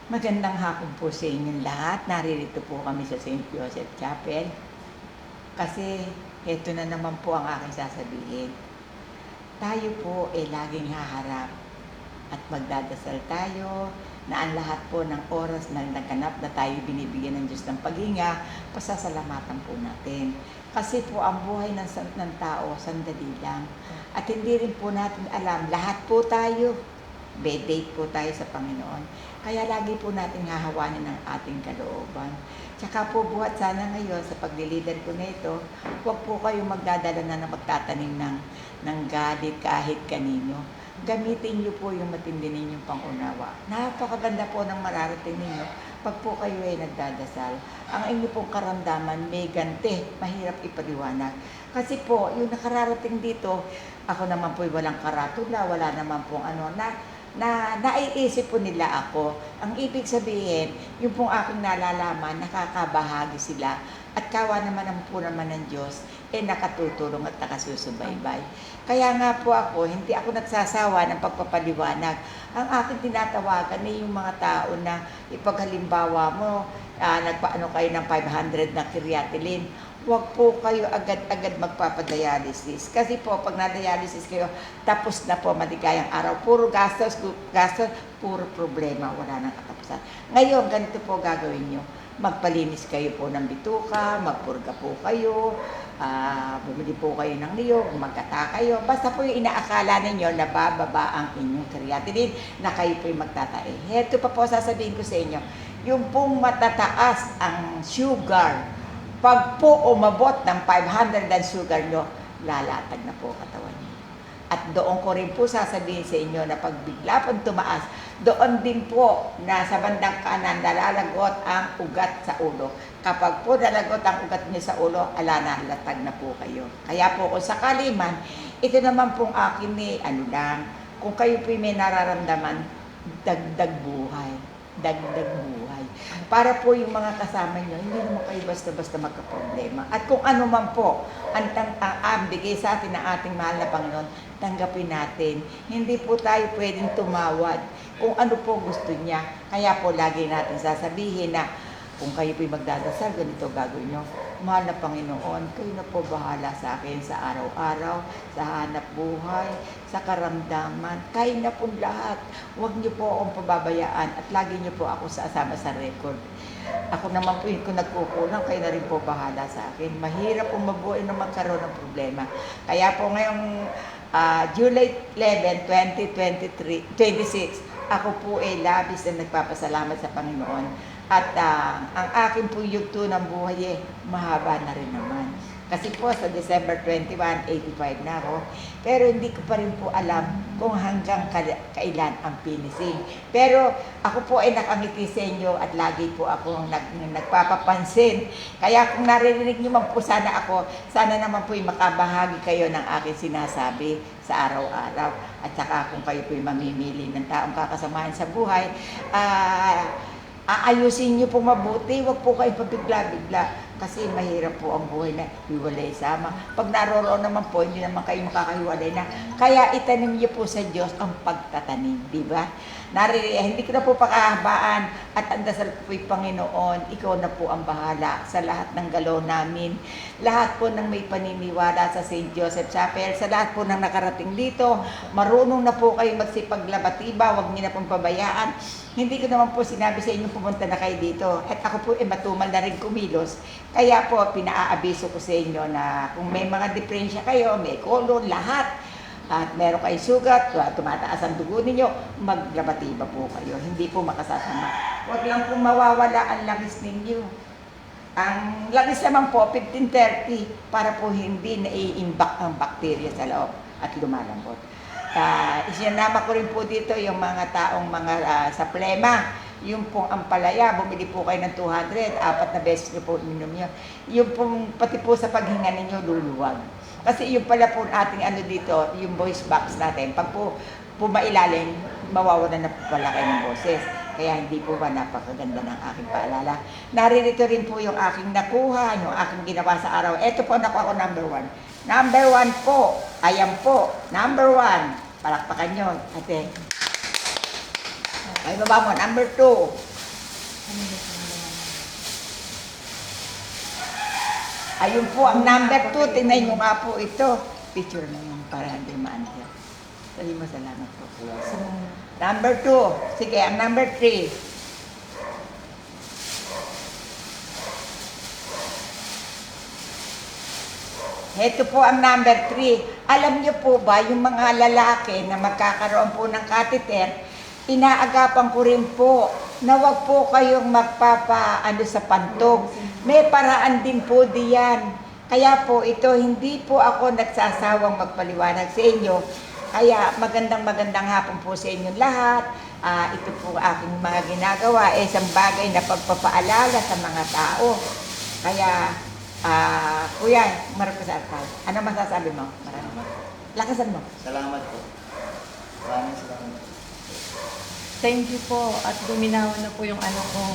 Magandang hapon po sa inyong lahat. Naririto po kami sa St. Joseph Chapel. Kasi ito na naman po ang aking sasabihin. Tayo po ay laging haharap at magdadasal tayo na ang lahat po ng oras na naganap na tayo binibigyan ng Diyos ng paghinga, pasasalamatan po natin. Kasi po ang buhay ng tao, sandali lang. At hindi rin po natin alam, lahat po tayo, bedate po tayo sa Panginoon. Kaya lagi po natin hahawanin ang ating kalooban. Tsaka po buhat sana ngayon sa paglilider ko na ito, huwag po kayong magdadala na magtatanim ng galit kahit kanino. Gamitin niyo po yung matindi ninyong pangunawa. Napakaganda po ng mararating ninyo pag po kayo ay nagdadasal. Ang inyo pong karamdaman may ganti, mahirap ipaliwanag. Kasi po, yung nakararating dito, ako naman po walang karatula, wala naman pong na naiisip po nila ako. Ang ibig sabihin, yung pong aking nalalaman, nakakabahagi sila. At kawa naman ang po naman ng Diyos, nakatutulong at nakasusubaybay. Kaya nga po ako, hindi ako nagsasawa ng pagpapaliwanag. Ang aking tinatawagan ay yung mga tao na ipaghalimbawa mo, nagpaano kayo ng 500 na creatinine, huwag po kayo agad-agad magpapadialysis. Kasi po, pag na-dialysis kayo, tapos na po maligayang araw. Puro gastos, puro problema, wala nang katapusan. Ngayon, ganito po gagawin nyo. Magpalinis kayo po ng bituka, magpurga po kayo, bumili po kayo ng niyog, magkata kayo. Basta po yung inaakala ninyo na bababa ang inyong creatinine, na kayo po yung magtatae. Heto pa po sasabihin ko sa inyo, yung pong matataas ang sugar, pag po umabot ng 500 ang sugar nyo, lalatag na po katawan nyo. At doon ko rin po sasabihin sa inyo na pag bigla pong tumaas, doon din po na sa bandang kanan nalalagot ang ugat sa ulo. Kapag po nalagot ang ugat niyo sa ulo, ala na, latag na po kayo. Kaya po kung sakali man, ito naman pong akin kung kayo po may nararamdaman, dagdag buhay. Dagdag buhay. Para po yung mga kasama nyo, hindi naman kayo basta-basta magkaproblema. At kung ano man po ang bigay sa atin ng ating mahal na Panginoon, tanggapin natin. Hindi po tayo pwedeng tumawad kung ano po gusto niya. Kaya po lagi natin sasabihin na kung kayo po'y magdadasal, ganito gagawin nyo. Mahal na Panginoon, kayo na po bahala sa akin sa araw-araw, sa hanap buhay, sa karamdaman. Kayo na po lahat. Huwag niyo po akong pababayaan at lagi niyo po ako asama sa record. Ako naman po kung nagkukulang, kayo na rin po bahala sa akin. Mahirap po mabuhay na magkaroon ng problema. Kaya po ngayong July 11, 2026, ako po ay labis na nagpapasalamat sa Panginoon. At ang akin po yugto ng buhay mahaba na rin naman. Kasi po sa December 21, 85 na ako. Pero hindi ko pa rin po alam kung hanggang kailan ang finishing. Pero ako po ay nakangiti sa inyo at lagi po ako nagpapapansin. Kaya kung naririnig niyo man po sana ako, sana naman po ay makabahagi kayo ng aking sinasabi sa araw-araw. At saka kung kayo po ay mamimili ng taong kakasamahan sa buhay, aayusin niyo po mabuti, huwag po kayo pabigla-bigla kasi mahirap po ang buhay na hiwalay sama. Pag naroroon naman po, hindi naman kayo makakahiwalay na. Kaya itanim niyo po sa Diyos ang pagtatanim, di ba? Hindi ko na po pakahabaan at ang dasal ko po'y Panginoon, ikaw na po ang bahala sa lahat ng galaw namin. Lahat po ng may paniniwala sa St. Joseph Chapel, sa lahat po ng nakarating dito, marunong na po kayo magsipaglabatiba, huwag niyo na pong pabayaan. Hindi ko naman po sinabi sa inyo pumunta na kayo dito. At ako po matumal na rin kumilos. Kaya po pinaabiso ko sa inyo na kung may mga diferensya kayo, may colon, lahat, at meron kayong sugat, tumataas ang dugo ninyo, maglabatiba po kayo. Hindi po makasasama. Huwag lang po mawawala ang langis ninyo. Ang langis naman po, 1530, para po hindi na-i-imbak ang bakterya sa loob at lumalambot. Isinama ko rin po dito yung mga taong sa plema, yung pong ampalaya, bumili po kayo ng 200, 4 na beses nyo po ininom nyo. Yung pong pati po sa paghinga ninyo, luluwag. Kasi yung pala po ating dito, yung voice box natin, pag po mailalim, mawawalan na po pala kayo ng boses. Kaya hindi po ba napakaganda ng aking paalala. Naririto rin po yung aking nakuha, yung aking ginawa sa araw. Ito po nakuha ko number 1. Number 1 po, ayan po, number 1. Palakpakan nyo, ate. Ay, baba mo, number 2. Ano ba ito naman? Ayun po ang number 2. Tingnan nyo nga po ito. Picture mo yung para hindi maandyan. Sabi mo salamat po. Salamat. Number 2. Sige, ang number 3. Ito po ang number 3. Alam niyo po ba, yung mga lalaki na magkakaroon po ng catheter, inaagapan ko rin po na wag po kayong magpapa sa pantog. May paraan din po diyan. Kaya po ito, hindi po ako nagsasawang magpaliwanag sa inyo. Kaya magandang hapon po sa inyong lahat. Ito po aking mga ginagawa, isang bagay na pagpapaalala sa mga tao. Kaya, Kuya, Marcos Arcal, ano masasabi mo? Maraming. Lakasan mo. Salamat po. Maraming salamat. Thank you po at luminawan na po yung ano ko.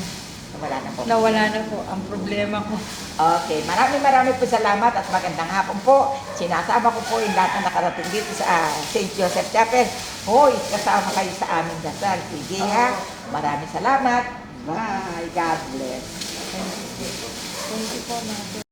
Wala na po. Nawala na po ang problema ko. Okay, maraming po salamat at magandang hapon po. Sinasama ko po yung lahat na nakarating dito sa St. Joseph Chapel. Hoy, kasama kayo sa aming dasal. Sige ha. Maraming salamat. Bye. God bless. Thank you po. Thank you po, Mother.